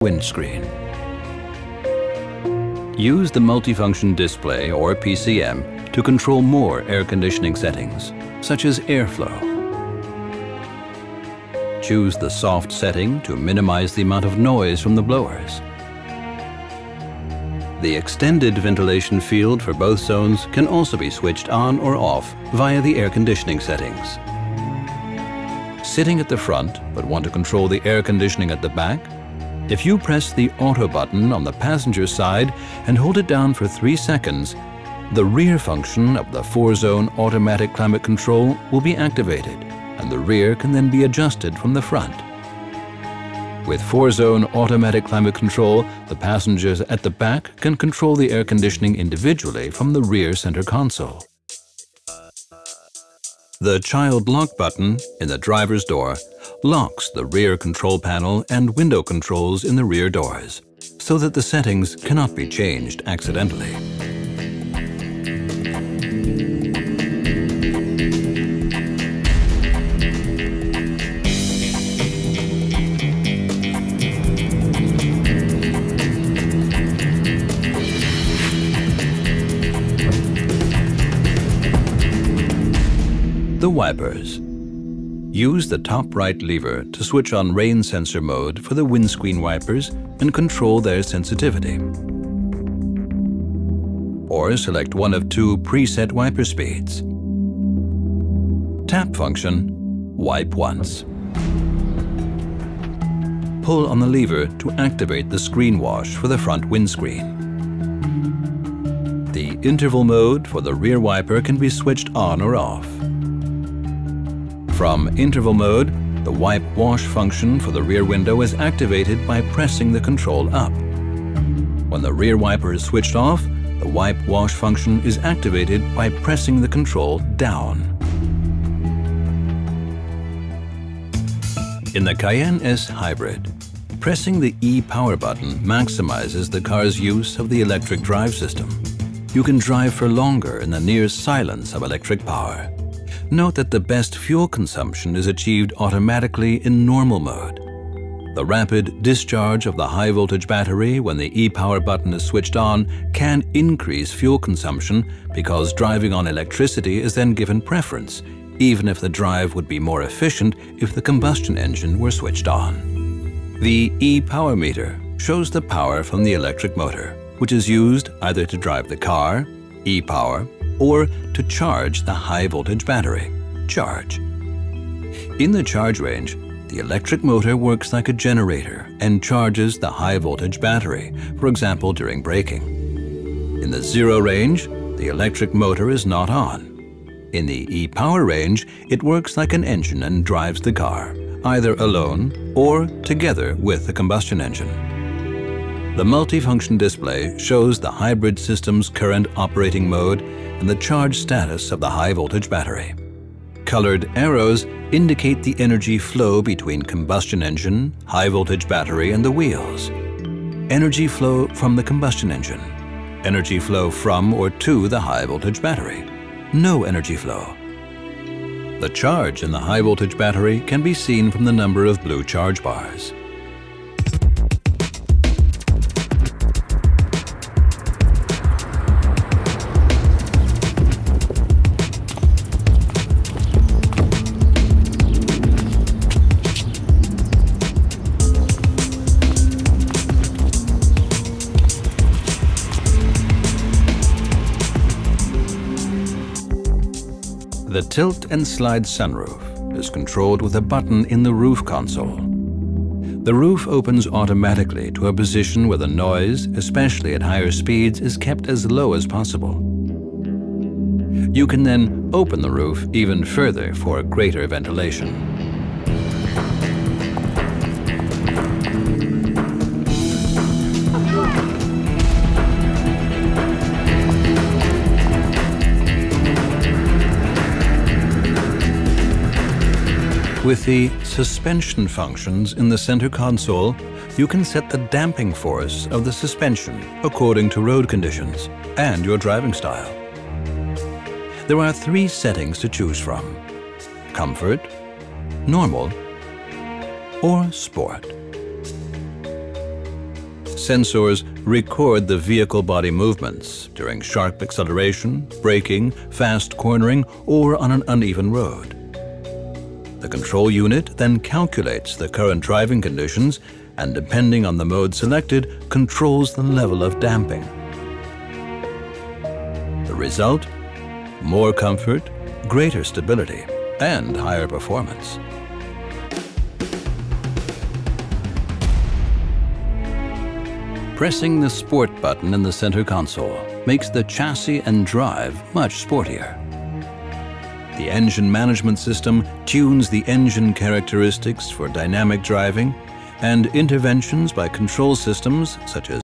windscreen. Use the multifunction display or PCM to control more air conditioning settings, such as airflow. Choose the soft setting to minimize the amount of noise from the blowers. The extended ventilation field for both zones can also be switched on or off via the air conditioning settings. Sitting at the front but want to control the air conditioning at the back, if you press the auto button on the passenger side and hold it down for 3 seconds, the rear function of the 4-zone automatic climate control will be activated, and the rear can then be adjusted from the front. With 4-zone automatic climate control, the passengers at the back can control the air conditioning individually from the rear center console. The child lock button in the driver's door locks the rear control panel and window controls in the rear doors, so that the settings cannot be changed accidentally. The wipers. Use the top right lever to switch on rain sensor mode for the windscreen wipers and control their sensitivity. Or select one of 2 preset wiper speeds. Tap function, wipe once. Pull on the lever to activate the screen wash for the front windscreen. The interval mode for the rear wiper can be switched on or off. From interval mode, the wipe wash function for the rear window is activated by pressing the control up. When the rear wiper is switched off, the wipe wash function is activated by pressing the control down. In the Cayenne S Hybrid, pressing the E power button maximizes the car's use of the electric drive system. You can drive for longer in the near silence of electric power. Note that the best fuel consumption is achieved automatically in normal mode. The rapid discharge of the high-voltage battery when the e-power button is switched on can increase fuel consumption because driving on electricity is then given preference, even if the drive would be more efficient if the combustion engine were switched on. The e-power meter shows the power from the electric motor, which is used either to drive the car, e-power, or to charge the high-voltage battery, charge. In the charge range, the electric motor works like a generator and charges the high-voltage battery, for example during braking. In the zero range, the electric motor is not on. In the e-power range, it works like an engine and drives the car, either alone or together with the combustion engine. The multifunction display shows the hybrid system's current operating mode and the charge status of the high-voltage battery. Colored arrows indicate the energy flow between combustion engine, high-voltage battery, and the wheels. Energy flow from the combustion engine. Energy flow from or to the high-voltage battery. No energy flow. The charge in the high-voltage battery can be seen from the number of blue charge bars. The tilt and slide sunroof is controlled with a button in the roof console. The roof opens automatically to a position where the noise, especially at higher speeds, is kept as low as possible. You can then open the roof even further for greater ventilation. With the suspension functions in the center console, you can set the damping force of the suspension according to road conditions and your driving style. There are 3 settings to choose from: comfort, normal, or sport. Sensors record the vehicle body movements during sharp acceleration, braking, fast cornering, or on an uneven road. The control unit then calculates the current driving conditions and, depending on the mode selected, controls the level of damping. The result? More comfort, greater stability, and higher performance. Pressing the Sport button in the center console makes the chassis and drive much sportier. The engine management system tunes the engine characteristics for dynamic driving, and interventions by control systems such as